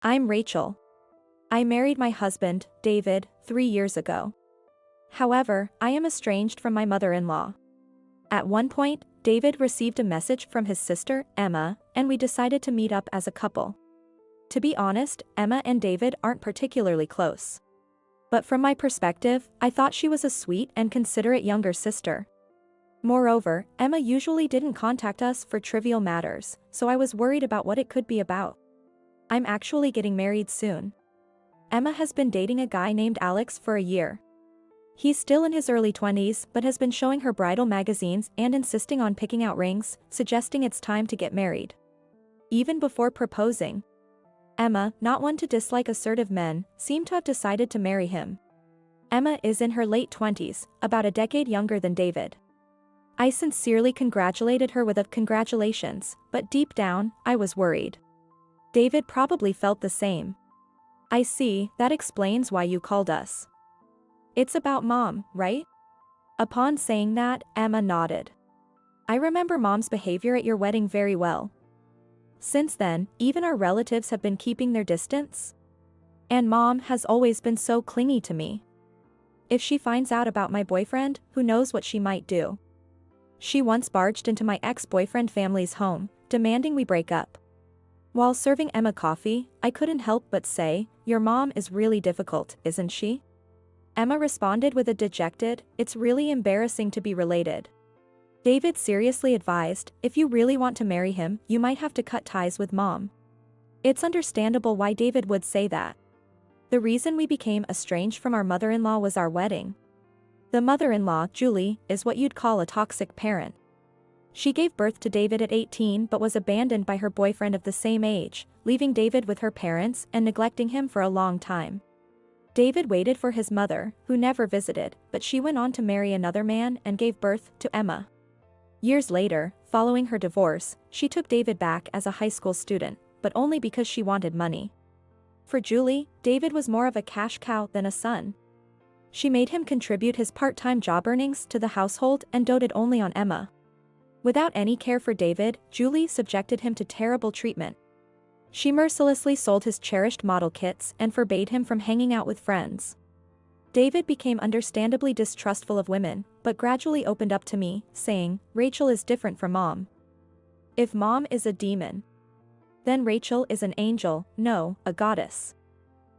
I'm Rachel. I married my husband, David, 3 years ago. However, I am estranged from my mother-in-law. At one point, David received a message from his sister, Emma, and we decided to meet up as a couple. To be honest, Emma and David aren't particularly close. But from my perspective, I thought she was a sweet and considerate younger sister. Moreover, Emma usually didn't contact us for trivial matters, so I was worried about what it could be about. I'm actually getting married soon. Emma has been dating a guy named Alex for a year. He's still in his early 20s but has been showing her bridal magazines and insisting on picking out rings, suggesting it's time to get married. Even before proposing, Emma, not one to dislike assertive men, seemed to have decided to marry him. Emma is in her late 20s, about a decade younger than David. I sincerely congratulated her with a congratulations, but deep down, I was worried. David probably felt the same. I see, that explains why you called us. It's about Mom, right? Upon saying that, Emma nodded. I remember Mom's behavior at your wedding very well. Since then, even our relatives have been keeping their distance. And Mom has always been so clingy to me. If she finds out about my boyfriend, who knows what she might do. She once barged into my ex-boyfriend family's home, demanding we break up. While serving Emma coffee, I couldn't help but say, "Your mom is really difficult, isn't she?" Emma responded with a dejected, "It's really embarrassing to be related." David seriously advised, "If you really want to marry him, you might have to cut ties with Mom." It's understandable why David would say that. The reason we became estranged from our mother-in-law was our wedding. The mother-in-law, Julie, is what you'd call a toxic parent. She gave birth to David at 18 but was abandoned by her boyfriend of the same age, leaving David with her parents and neglecting him for a long time. David waited for his mother, who never visited, but she went on to marry another man and gave birth to Emma. Years later, following her divorce, she took David back as a high school student, but only because she wanted money. For Julie, David was more of a cash cow than a son. She made him contribute his part-time job earnings to the household and doted only on Emma. Without any care for David, Julie subjected him to terrible treatment. She mercilessly sold his cherished model kits and forbade him from hanging out with friends. David became understandably distrustful of women, but gradually opened up to me, saying, "Rachel is different from Mom. If Mom is a demon, then Rachel is an angel, no, a goddess.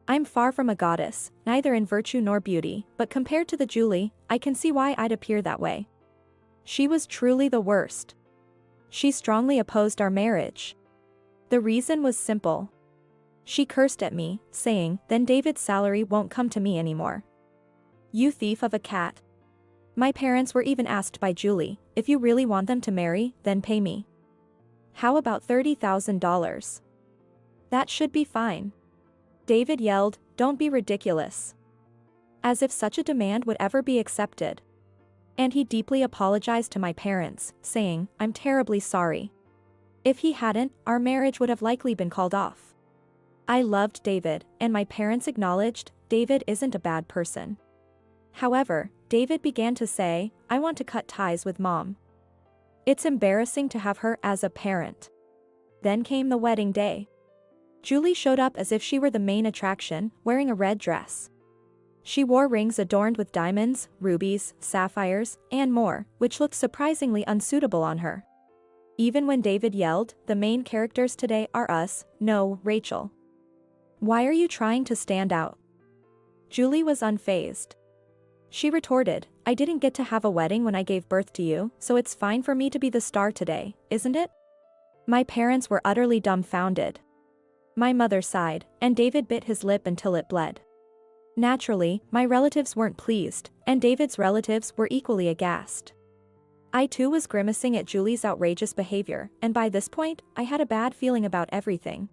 I'm far from a goddess, neither in virtue nor beauty, but compared to the Julie, I can see why I'd appear that way. She was truly the worst. She strongly opposed our marriage. The reason was simple. She cursed at me, saying, 'Then David's salary won't come to me anymore. You thief of a cat.' My parents were even asked by Julie, 'If you really want them to marry, then pay me. How about $30,000? That should be fine.' David yelled, 'Don't be ridiculous.' As if such a demand would ever be accepted. And he deeply apologized to my parents, saying, 'I'm terribly sorry.' If he hadn't, our marriage would have likely been called off. I loved David, and my parents acknowledged, David isn't a bad person. However, David began to say, 'I want to cut ties with Mom. It's embarrassing to have her as a parent.' Then came the wedding day. Julie showed up as if she were the main attraction, wearing a red dress. She wore rings adorned with diamonds, rubies, sapphires, and more, which looked surprisingly unsuitable on her. Even when David yelled, 'The main characters today are us, no, Rachel. Why are you trying to stand out?' Julie was unfazed. She retorted, 'I didn't get to have a wedding when I gave birth to you, so it's fine for me to be the star today, isn't it?' My parents were utterly dumbfounded. My mother sighed, and David bit his lip until it bled. Naturally, my relatives weren't pleased, and David's relatives were equally aghast. I too was grimacing at Julie's outrageous behavior, and by this point, I had a bad feeling about everything.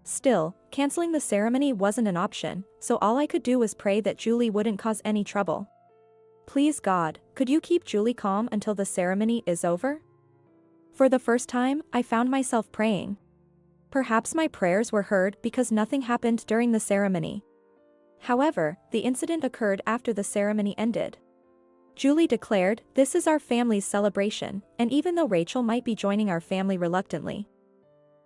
Still, canceling the ceremony wasn't an option, so all I could do was pray that Julie wouldn't cause any trouble. Please God, could you keep Julie calm until the ceremony is over? For the first time, I found myself praying. Perhaps my prayers were heard because nothing happened during the ceremony. However, the incident occurred after the ceremony ended. Julie declared, "This is our family's celebration, and even though Rachel might be joining our family reluctantly,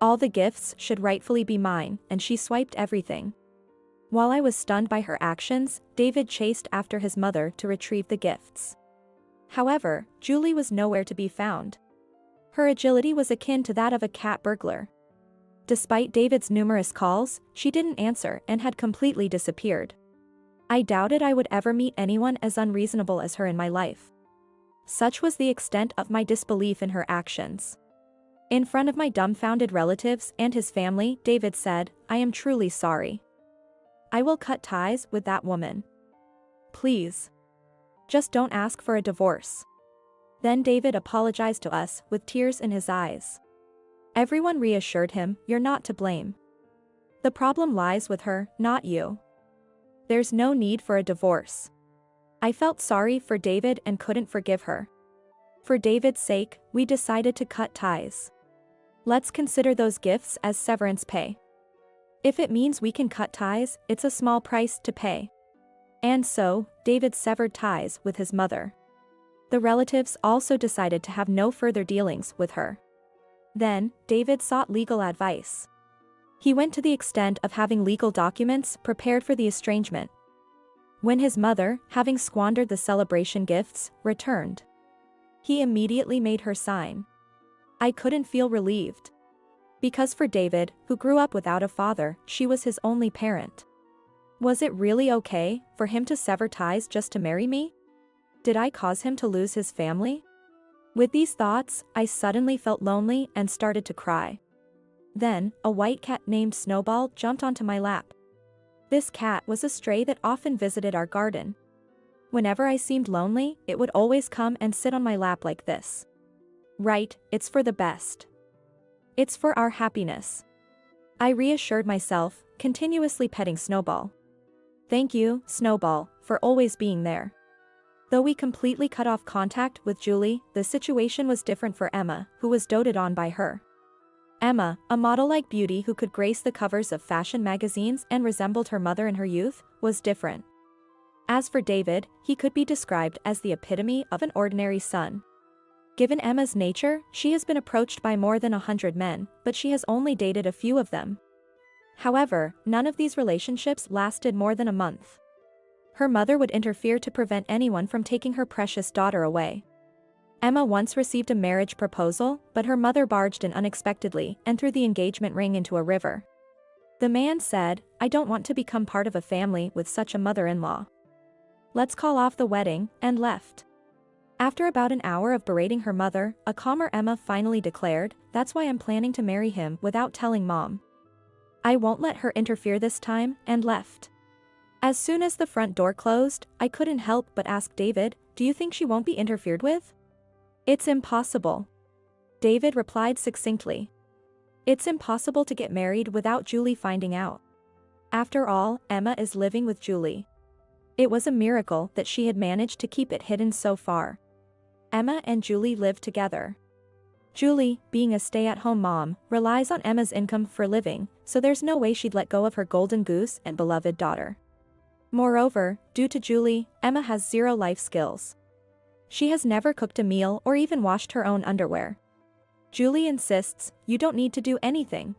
All the gifts should rightfully be mine, and she swiped everything. While I was stunned by her actions, David chased after his mother to retrieve the gifts. However, Julie was nowhere to be found. Her agility was akin to that of a cat burglar. Despite David's numerous calls, she didn't answer and had completely disappeared. I doubted I would ever meet anyone as unreasonable as her in my life. Such was the extent of my disbelief in her actions. In front of my dumbfounded relatives and his family, David said, "I am truly sorry. I will cut ties with that woman. Please. Just don't ask for a divorce." Then David apologized to us with tears in his eyes. Everyone reassured him, "You're not to blame. The problem lies with her, not you. There's no need for a divorce." I felt sorry for David and couldn't forgive her. For David's sake, we decided to cut ties. Let's consider those gifts as severance pay. If it means we can cut ties, it's a small price to pay. And so, David severed ties with his mother. The relatives also decided to have no further dealings with her. Then, David sought legal advice. He went to the extent of having legal documents prepared for the estrangement. When his mother, having squandered the celebration gifts, returned, he immediately made her sign. I couldn't feel relieved. Because for David, who grew up without a father, she was his only parent. Was it really okay for him to sever ties just to marry me? Did I cause him to lose his family? With these thoughts, I suddenly felt lonely and started to cry. Then, a white cat named Snowball jumped onto my lap. This cat was a stray that often visited our garden. Whenever I seemed lonely, it would always come and sit on my lap like this. Right, it's for the best. It's for our happiness. I reassured myself, continuously petting Snowball. Thank you, Snowball, for always being there. Though we completely cut off contact with Julie, the situation was different for Emma, who was doted on by her. Emma, a model-like beauty who could grace the covers of fashion magazines and resembled her mother in her youth, was different. As for David, he could be described as the epitome of an ordinary son. Given Emma's nature, she has been approached by more than 100 men, but she has only dated a few of them. However, none of these relationships lasted more than a month. Her mother would interfere to prevent anyone from taking her precious daughter away. Emma once received a marriage proposal, but her mother barged in unexpectedly and threw the engagement ring into a river. The man said, "I don't want to become part of a family with such a mother-in-law. Let's call off the wedding," and left. After about an hour of berating her mother, a calmer Emma finally declared, "That's why I'm planning to marry him without telling Mom. I won't let her interfere this time," and left. As soon as the front door closed, I couldn't help but ask David, "Do you think she won't be interfered with?" "It's impossible," David replied succinctly. "It's impossible to get married without Julie finding out. After all, Emma is living with Julie." It was a miracle that she had managed to keep it hidden so far. Emma and Julie live together. Julie, being a stay-at-home mom, relies on Emma's income for living, so there's no way she'd let go of her golden goose and beloved daughter. Moreover, due to Julie, Emma has zero life skills. She has never cooked a meal or even washed her own underwear. Julie insists, "You don't need to do anything.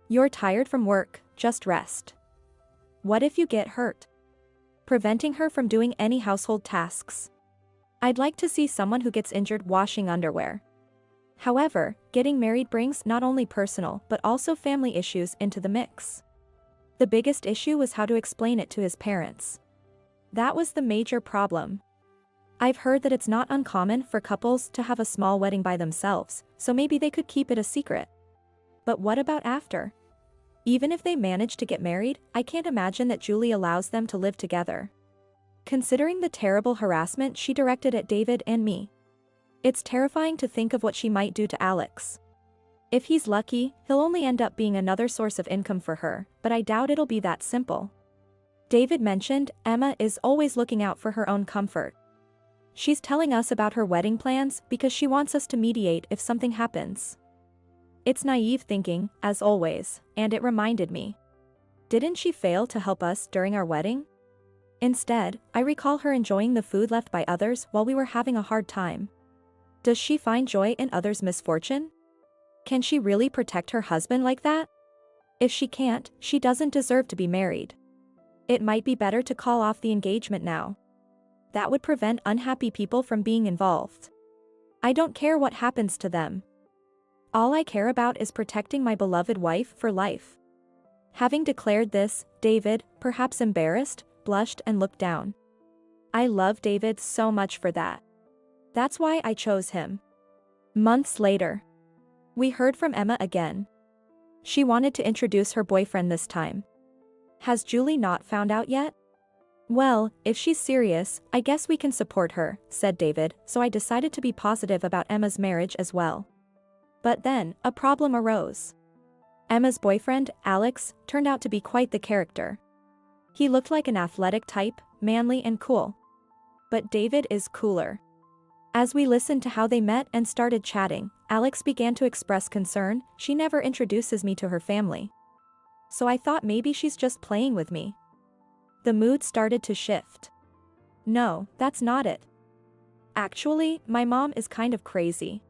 You're tired from work, just rest." What if you get hurt? Preventing her from doing any household tasks. I'd like to see someone who gets injured washing underwear. However, getting married brings not only personal but also family issues into the mix. The biggest issue was how to explain it to his parents. That was the major problem. I've heard that it's not uncommon for couples to have a small wedding by themselves, so maybe they could keep it a secret. But what about after? Even if they manage to get married, I can't imagine that Julie allows them to live together. Considering the terrible harassment she directed at David and me, it's terrifying to think of what she might do to Alex. If he's lucky, he'll only end up being another source of income for her, but I doubt it'll be that simple. David mentioned Emma is always looking out for her own comfort. She's telling us about her wedding plans because she wants us to mediate if something happens. It's naive thinking, as always, and it reminded me. Didn't she fail to help us during our wedding? Instead, I recall her enjoying the food left by others while we were having a hard time. Does she find joy in others' misfortune? Can she really protect her husband like that? If she can't, she doesn't deserve to be married. It might be better to call off the engagement now. That would prevent unhappy people from being involved. I don't care what happens to them. All I care about is protecting my beloved wife for life. Having declared this, David, perhaps embarrassed, blushed and looked down. I love David so much for that. That's why I chose him. Months later, we heard from Emma again. She wanted to introduce her boyfriend this time. Has Julie not found out yet? Well, if she's serious, I guess we can support her, said David, so I decided to be positive about Emma's marriage as well. But then, a problem arose. Emma's boyfriend, Alex, turned out to be quite the character. He looked like an athletic type, manly and cool. But David is cooler. As we listened to how they met and started chatting, Alex began to express concern. She never introduces me to her family. So I thought maybe she's just playing with me. The mood started to shift. No, that's not it. Actually, my mom is kind of crazy.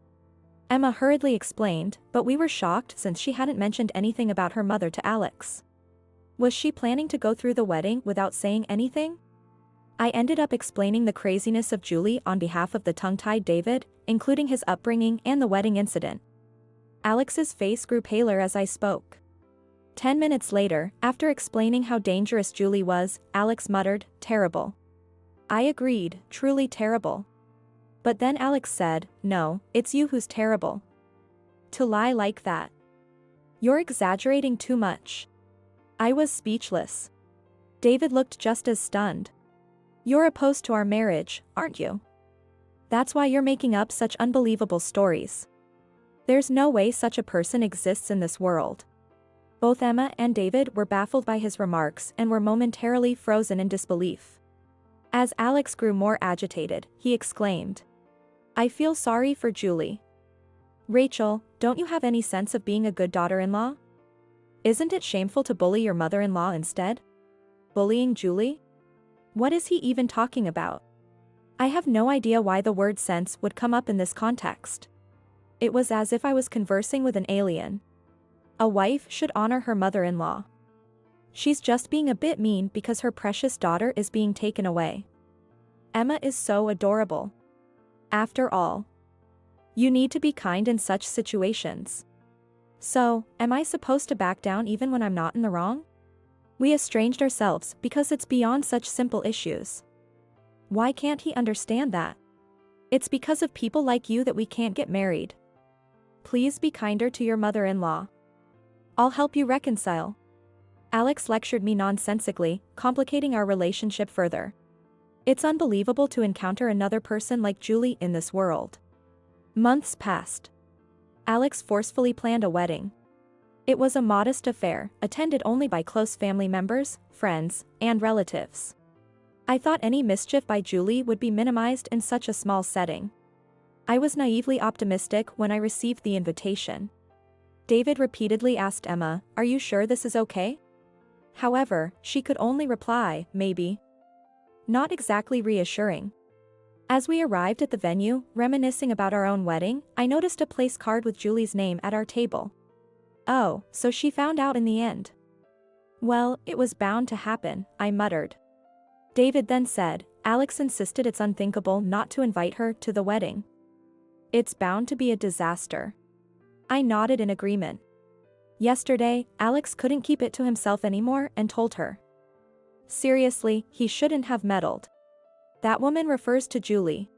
Emma hurriedly explained, but we were shocked since she hadn't mentioned anything about her mother to Alex. Was she planning to go through the wedding without saying anything? I ended up explaining the craziness of Julie on behalf of the tongue-tied David, including his upbringing and the wedding incident. Alex's face grew paler as I spoke. 10 minutes later, after explaining how dangerous Julie was, Alex muttered, "Terrible." I agreed, truly terrible. But then Alex said, "No, it's you who's terrible. To lie like that. You're exaggerating too much." I was speechless. David looked just as stunned. "You're opposed to our marriage, aren't you? That's why you're making up such unbelievable stories. There's no way such a person exists in this world." Both Emma and David were baffled by his remarks and were momentarily frozen in disbelief. As Alex grew more agitated, he exclaimed, "I feel sorry for Julie. Rachel, don't you have any sense of being a good daughter-in-law? Isn't it shameful to bully your mother-in-law instead? Bullying Julie? What is he even talking about? I have no idea why the word sense would come up in this context. It was as if I was conversing with an alien. A wife should honor her mother-in-law. She's just being a bit mean because her precious daughter is being taken away. Emma is so adorable. After all, you need to be kind in such situations. So, am I supposed to back down even when I'm not in the wrong? We estranged ourselves because it's beyond such simple issues. Why can't he understand that? It's because of people like you that we can't get married. Please be kinder to your mother-in-law. I'll help you reconcile." Alex lectured me nonsensically, complicating our relationship further. It's unbelievable to encounter another person like Julie in this world. Months passed. Alex forcefully planned a wedding. It was a modest affair, attended only by close family members, friends, and relatives. I thought any mischief by Julie would be minimized in such a small setting. I was naively optimistic when I received the invitation. David repeatedly asked Emma, "Are you sure this is okay?" However, she could only reply, "Maybe." Not exactly reassuring. As we arrived at the venue, reminiscing about our own wedding, I noticed a place card with Julie's name at our table. Oh, so she found out in the end. Well, it was bound to happen, I muttered. David then said, "Alex insisted it's unthinkable not to invite her to the wedding. It's bound to be a disaster." I nodded in agreement. Yesterday, Alex couldn't keep it to himself anymore and told her. Seriously, he shouldn't have meddled. That woman refers to Julie.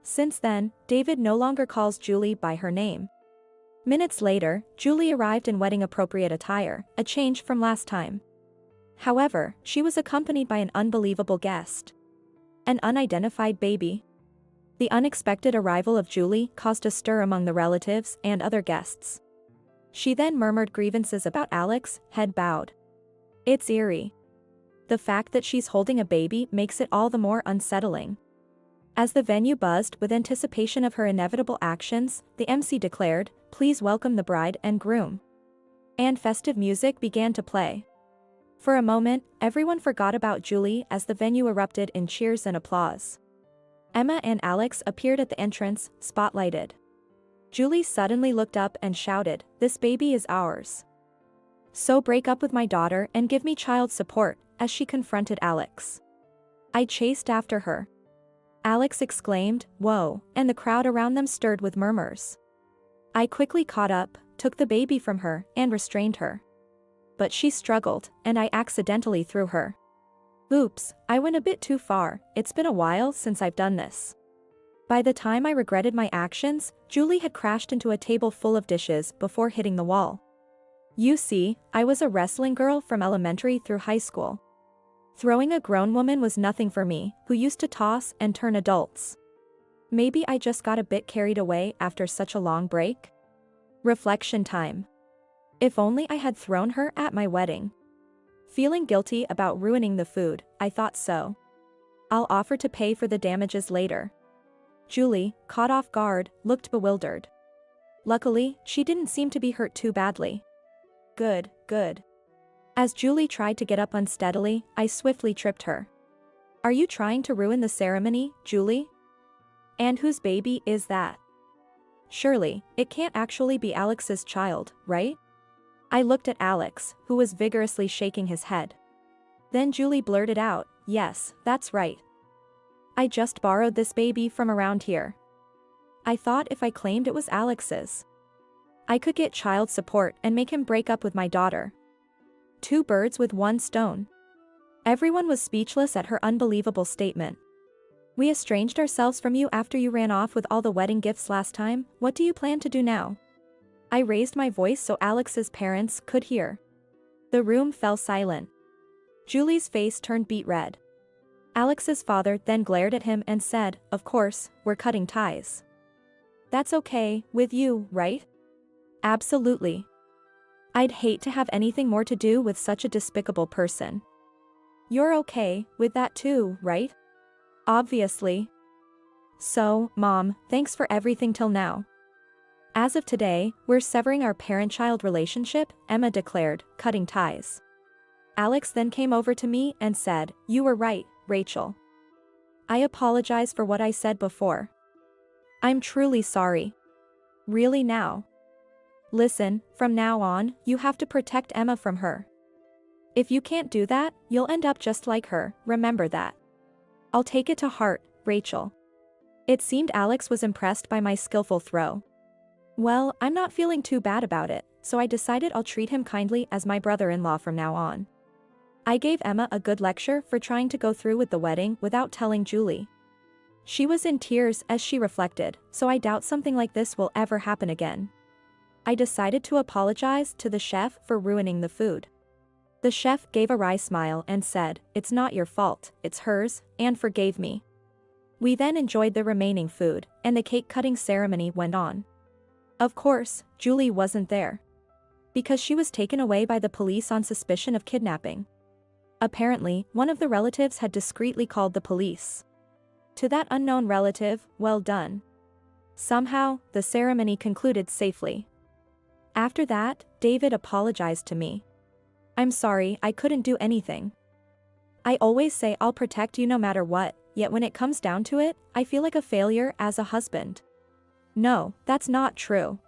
Since then, David no longer calls Julie by her name. Minutes later, Julie arrived in wedding-appropriate attire, a change from last time. However, she was accompanied by an unbelievable guest. An unidentified baby. The unexpected arrival of Julie caused a stir among the relatives and other guests. She then murmured grievances about Alex, head bowed. It's eerie. The fact that she's holding a baby makes it all the more unsettling. As the venue buzzed with anticipation of her inevitable actions, the MC declared, "Please welcome the bride and groom." And festive music began to play. For a moment, everyone forgot about Julie as the venue erupted in cheers and applause. Emma and Alex appeared at the entrance, spotlighted. Julie suddenly looked up and shouted, "This baby is ours. So break up with my daughter and give me child support," as she confronted Alex. I chased after her. Alex exclaimed, "Whoa," and the crowd around them stirred with murmurs. I quickly caught up, took the baby from her, and restrained her. But she struggled, and I accidentally threw her. Oops, I went a bit too far, it's been a while since I've done this. By the time I regretted my actions, Julie had crashed into a table full of dishes before hitting the wall. You see, I was a wrestling girl from elementary through high school. Throwing a grown woman was nothing for me, who used to toss and turn adults. Maybe I just got a bit carried away after such a long break? Reflection time. If only I had thrown her at my wedding. Feeling guilty about ruining the food, I thought so. I'll offer to pay for the damages later. Julie, caught off guard, looked bewildered. Luckily, she didn't seem to be hurt too badly. Good, good. As Julie tried to get up unsteadily, I swiftly tripped her. Are you trying to ruin the ceremony, Julie? And whose baby is that? Surely, it can't actually be Alex's child, right? I looked at Alex, who was vigorously shaking his head. Then Julie blurted out, "Yes, that's right. I just borrowed this baby from around here. I thought if I claimed it was Alex's, I could get child support and make him break up with my daughter. Two birds with one stone." Everyone was speechless at her unbelievable statement. "We estranged ourselves from you after you ran off with all the wedding gifts last time. What do you plan to do now?" I raised my voice so Alex's parents could hear. The room fell silent. Julie's face turned beet red. Alex's father then glared at him and said, "Of course, we're cutting ties." "That's okay, with you, right?" "Absolutely. I'd hate to have anything more to do with such a despicable person." "You're okay with that too, right?" "Obviously. So, Mom, thanks for everything till now. As of today, we're severing our parent-child relationship," Emma declared, cutting ties. Alex then came over to me and said, "You were right, Rachel. I apologize for what I said before. I'm truly sorry. Really now. Listen, from now on, you have to protect Emma from her. If you can't do that, you'll end up just like her, remember that." "I'll take it to heart, Rachel." It seemed Alex was impressed by my skillful throw. Well, I'm not feeling too bad about it, so I decided I'll treat him kindly as my brother-in-law from now on. I gave Emma a good lecture for trying to go through with the wedding without telling Julie. She was in tears as she reflected, so I doubt something like this will ever happen again. I decided to apologize to the chef for ruining the food. The chef gave a wry smile and said, "It's not your fault, it's hers," and forgave me. We then enjoyed the remaining food, and the cake-cutting ceremony went on. Of course, Julie wasn't there. Because she was taken away by the police on suspicion of kidnapping. Apparently, one of the relatives had discreetly called the police. To that unknown relative, well done. Somehow, the ceremony concluded safely. After that, David apologized to me. "I'm sorry, I couldn't do anything. I always say I'll protect you no matter what, yet when it comes down to it, I feel like a failure as a husband." "No, that's not true.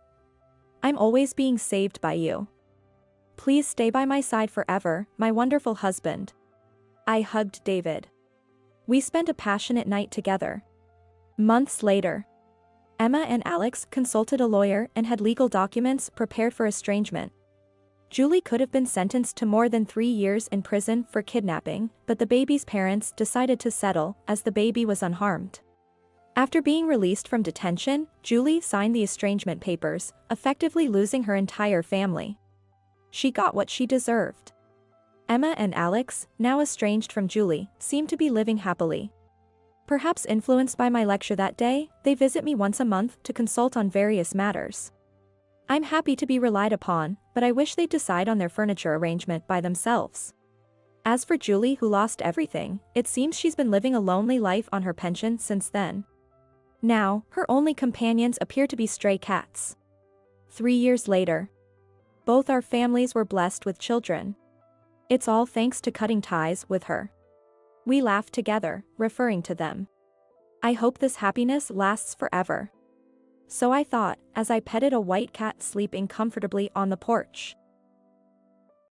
I'm always being saved by you. Please stay by my side forever, my wonderful husband." I hugged David. We spent a passionate night together. Months later, Emma and Alex consulted a lawyer and had legal documents prepared for estrangement. Julie could have been sentenced to more than 3 years in prison for kidnapping, but the baby's parents decided to settle, as the baby was unharmed. After being released from detention, Julie signed the estrangement papers, effectively losing her entire family. She got what she deserved. Emma and Alex, now estranged from Julie, seem to be living happily. Perhaps influenced by my lecture that day, they visit me once a month to consult on various matters. I'm happy to be relied upon, but I wish they'd decide on their furniture arrangement by themselves. As for Julie, who lost everything, it seems she's been living a lonely life on her pension since then. Now, her only companions appear to be stray cats. 3 years later, both our families were blessed with children. It's all thanks to cutting ties with her. We laughed together, referring to them. I hope this happiness lasts forever. So I thought, as I petted a white cat sleeping comfortably on the porch.